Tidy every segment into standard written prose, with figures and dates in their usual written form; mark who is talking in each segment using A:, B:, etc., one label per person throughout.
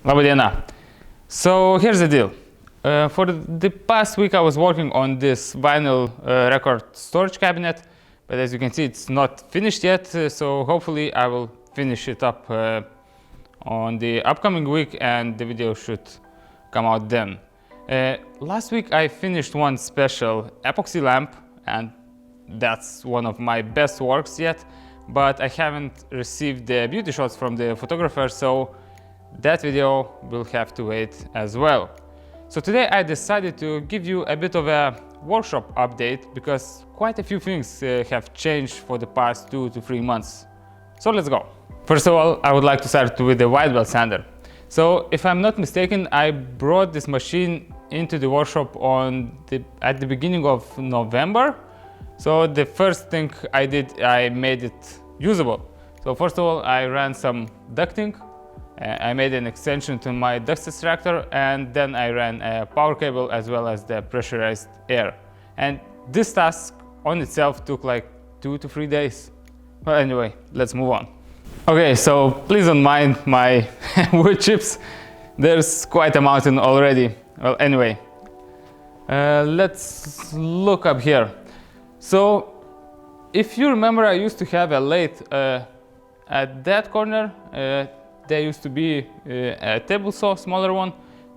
A: Labadiena. So here's the deal. For the past week I was working on this vinyl record storage cabinet, but as you can see it's not finished yet, so hopefully I will finish it up on the upcoming week and the video should come out then. Last week I finished one special epoxy lamp and that's one of my best works yet, but I haven't received the beauty shots from the photographer, so that video will have to wait as well. So today I decided to give you a bit of a workshop update because quite a few things have changed for the past 2 to 3 months. So let's go. First of all, I would like to start with the white belt sander. So if I'm not mistaken, I brought this machine into the workshop at the beginning of November. So the first thing I did, I made it usable. So first of all, I ran some ducting. I made an extension to my dust extractor, and then I ran a power cable as well as the pressurized air. And this task on itself took like 2 to 3 days. Well, anyway, let's move on. Okay, so please don't mind my wood chips. There's quite a mountain already. Well, anyway, let's look up here. So if you remember, I used to have a lathe at that corner. There used to be a table saw, smaller one,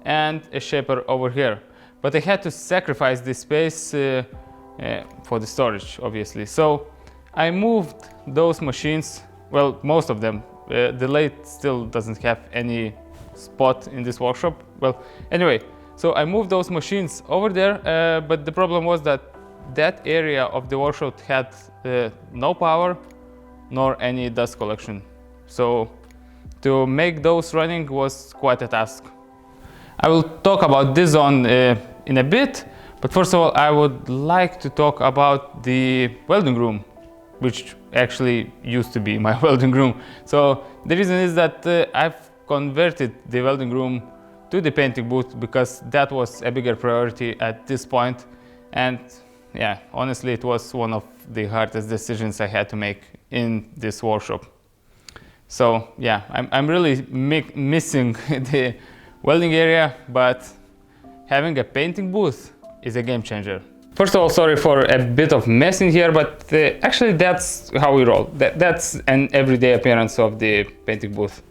A: and a shaper over here. But I had to sacrifice this space for the storage, obviously. So I moved those machines, well, most of them. The lathe still doesn't have any spot in this workshop. Well, anyway, so I moved those machines over there, but the problem was that that area of the workshop had no power nor any dust collection. So to make those running was quite a task. I will talk about this zone in a bit, but first of all I would like to talk about the welding room, which actually used to be my welding room. So the reason is that I've converted the welding room to the painting booth because that was a bigger priority at this point, and yeah, honestly it was one of the hardest decisions I had to make in this workshop. So yeah, I'm really missing the welding area, but having a painting booth is a game changer. First of all, sorry for a bit of mess in here, but actually that's how we roll. That's an everyday appearance of the painting booth.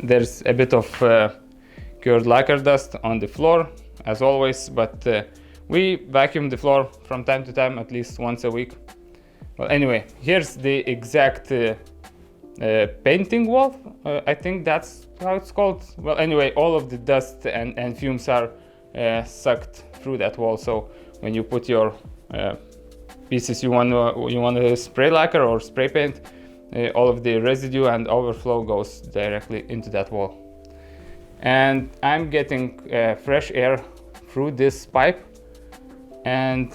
A: There's a bit of cured lacquer dust on the floor, as always, but we vacuum the floor from time to time, at least once a week. Well, anyway, here's the exact painting wall. I think that's how it's called. Well, anyway, all of the dust and fumes are sucked through that wall. So when you put your pieces you want to spray lacquer or spray paint, all of the residue and overflow goes directly into that wall. And I'm getting fresh air through this pipe, and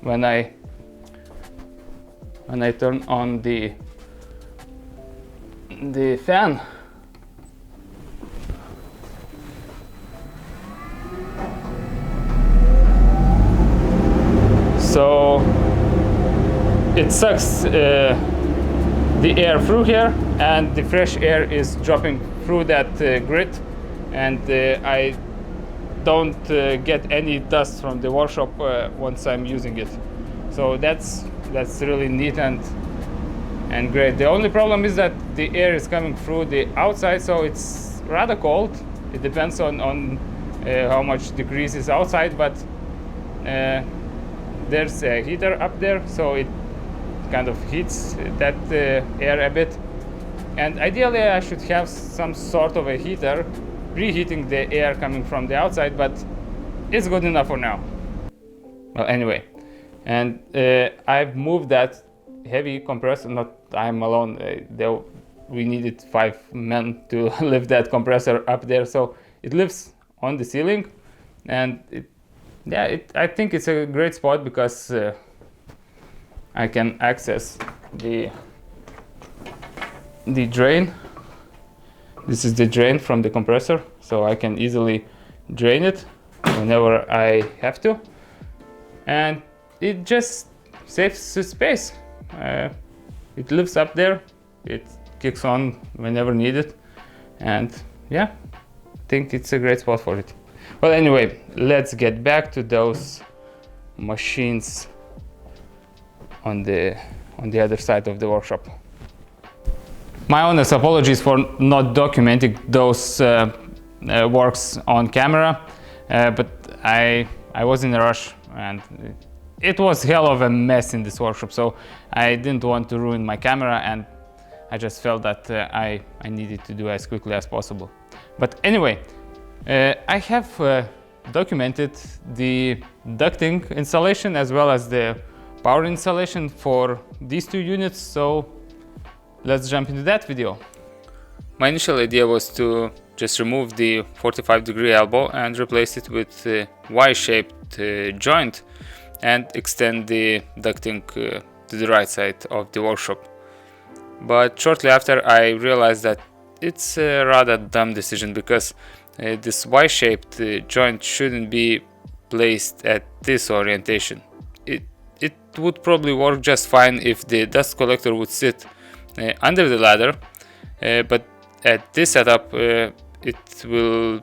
A: when I turn on the fan, so it sucks the air through here, and the fresh air is dropping through that grit, and I don't get any dust from the workshop once I'm using it. So that's really neat and great. The only problem is that the air is coming through the outside, so it's rather cold. It depends on how much degrees is outside, but there's a heater up there, so it kind of heats that air a bit. And ideally I should have some sort of a heater preheating the air coming from the outside, but it's good enough for now. Well, anyway, and I've moved that heavy compressor. Not I'm alone, we needed 5 men to lift that compressor up there, so it lives on the ceiling, and I think it's a great spot because I can access the drain. This is the drain from the compressor, so I can easily drain it whenever I have to, and it just saves space. It lives up there, it kicks on whenever needed, and yeah, think it's a great spot for it. Well, anyway, let's get back to those machines on the other side of the workshop. My honest apologies for not documenting those works on camera, but I was in a rush and it was hell of a mess in this workshop, so I didn't want to ruin my camera, and I just felt that I needed to do as quickly as possible. But anyway, I have documented the ducting installation as well as the power installation for these two units, so let's jump into that video. My initial idea was to just remove the 45-degree elbow and replace it with a Y-shaped joint and extend the ducting to the right side of the workshop. But shortly after I realized that it's a rather dumb decision, because this Y-shaped joint shouldn't be placed at this orientation. It would probably work just fine if the dust collector would sit under the ladder, but at this setup it will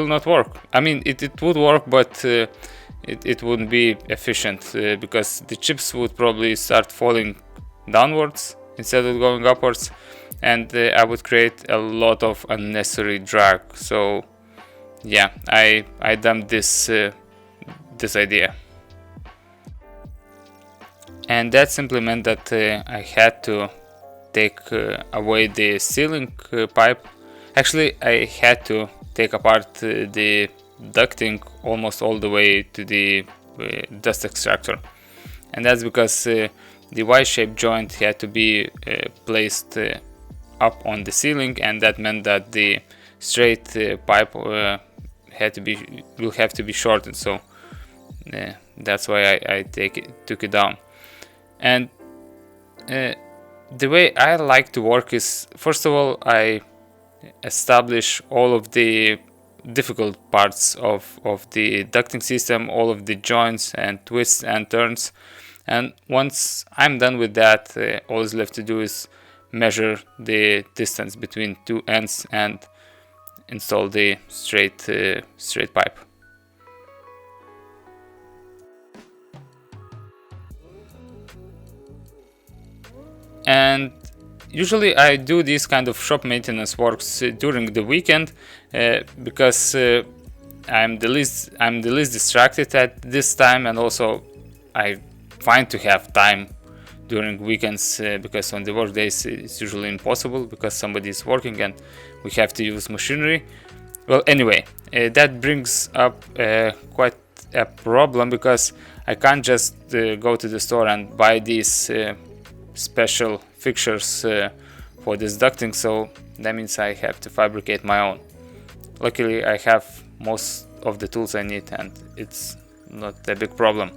A: not work. I mean, it would work, but it wouldn't be efficient, because the chips would probably start falling downwards instead of going upwards, and I would create a lot of unnecessary drag. So yeah, I dumped this idea. And that simply meant that I had to take away the ceiling pipe. Actually, I had to take apart the ducting almost all the way to the dust extractor. And that's because the Y-shaped joint had to be placed up on the ceiling, and that meant that the straight pipe will have to be shortened. So that's why I took it down. And the way I like to work is, first of all, I establish all of the difficult parts of the ducting system, all of the joints and twists and turns. And once I'm done with that, all is left to do is measure the distance between two ends and install the straight pipe. And usually I do these kind of shop maintenance works during the weekend, because I'm the least distracted at this time, and also I find to have time during weekends, because on the work days it's usually impossible because somebody is working and we have to use machinery. Well, anyway, that brings up quite a problem, because I can't just go to the store and buy these special fixtures for this ducting, so that means I have to fabricate my own. Luckily, I have most of the tools I need, and it's not a big problem.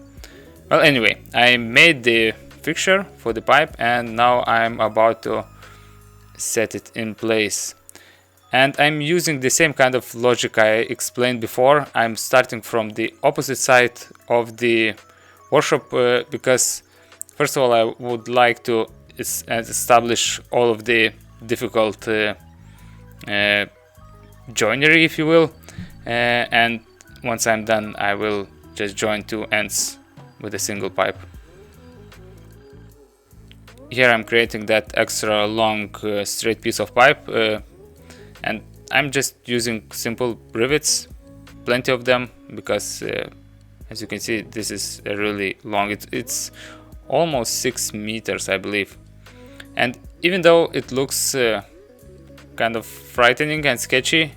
A: Well, anyway, I made the fixture for the pipe, and now I'm about to set it in place. And I'm using the same kind of logic I explained before. I'm starting from the opposite side of the workshop, because first of all, I would like to establish all of the difficult joinery, if you will, and once I'm done, I will just join two ends with a single pipe. Here I'm creating that extra long straight piece of pipe, and I'm just using simple rivets, plenty of them, because as you can see, this is a really long, it's almost 6 meters, I believe. And even though it looks kind of frightening and sketchy,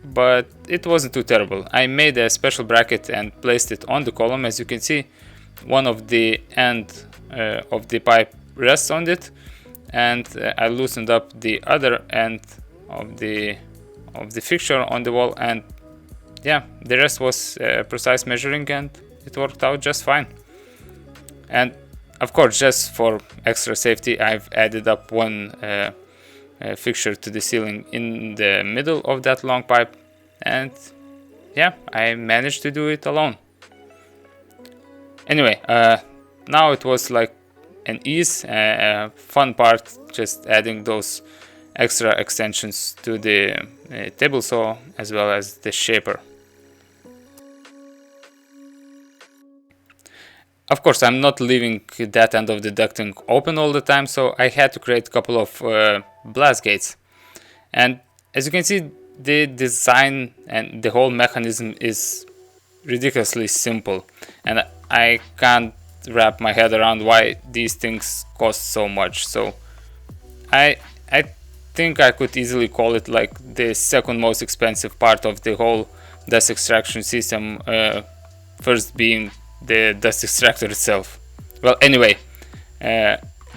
A: but it wasn't too terrible. I made a special bracket and placed it on the column. As you can see, one of the end of the pipe rests on it, and I loosened up the other end of the fixture on the wall, and yeah, the rest was precise measuring, and it worked out just fine. And of course, just for extra safety, I've added up one fixture to the ceiling in the middle of that long pipe, and yeah, I managed to do it alone. Anyway, now it was like an ease, fun part, just adding those extra extensions to the table saw as well as the shaper. Of course, I'm not leaving that end of the ducting open all the time, so I had to create a couple of blast gates. And as you can see, the design and the whole mechanism is ridiculously simple, and I can't wrap my head around why these things cost so much. So I think I could easily call it like the second most expensive part of the whole dust extraction system, first being the dust extractor itself. Well, anyway,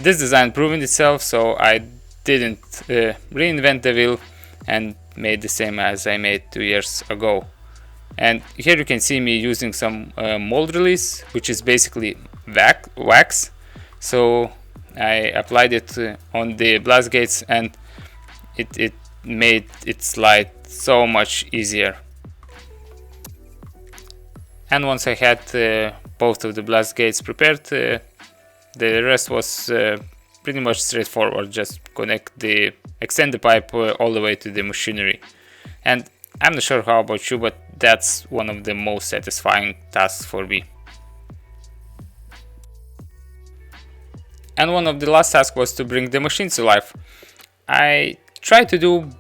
A: this design proved itself, so I didn't reinvent the wheel and made the same as I made 2 years ago. And here you can see me using some mold release, which is basically wax. So I applied it on the blast gates, and it made it slide so much easier. And once I had both of the blast gates prepared, the rest was pretty much straightforward. Just extend the pipe all the way to the machinery. And I'm not sure how about you, but that's one of the most satisfying tasks for me. And one of the last tasks was to bring the machines to life. I tried to do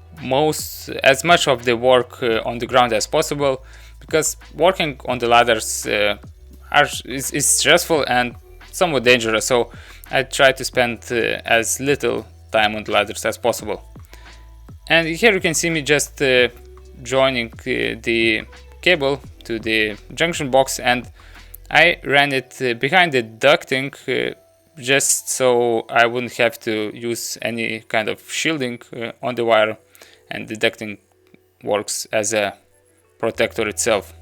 A: as much of the work on the ground as possible, because working on the ladders is stressful and somewhat dangerous, so I tried to spend as little time on the ladders as possible. And here you can see me just joining the cable to the junction box, and I ran it behind the ducting just so I wouldn't have to use any kind of shielding on the wire, and the ducting works as a protector itself.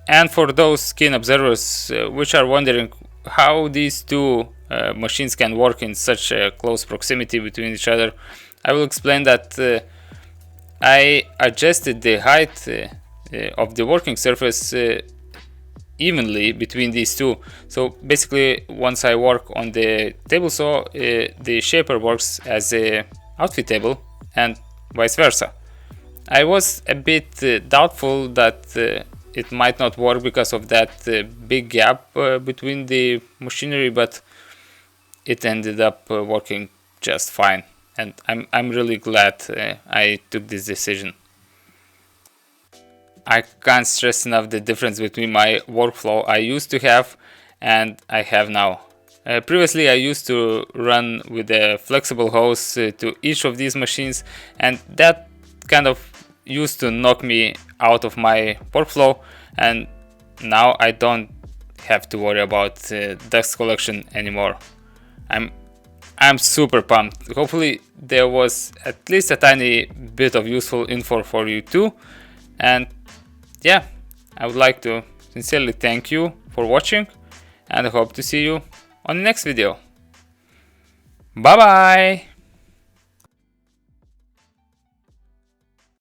A: And for those keen observers which are wondering how these two machines can work in such a close proximity between each other, I will explain that I adjusted the height of the working surface evenly between these two. So basically, once I work on the table saw, the shaper works as a outfit table, and vice versa. I was a bit doubtful that it might not work because of that big gap between the machinery, but it ended up working just fine, and I'm really glad I took this decision. I can't stress enough the difference between my workflow I used to have and I have now. Previously I used to run with a flexible hose to each of these machines, and that kind of used to knock me out of my workflow, and now I don't have to worry about dust collection anymore. I'm super pumped. Hopefully there was at least a tiny bit of useful info for you too, and yeah, I would like to sincerely thank you for watching, and I hope to see you on the next video. Bye bye!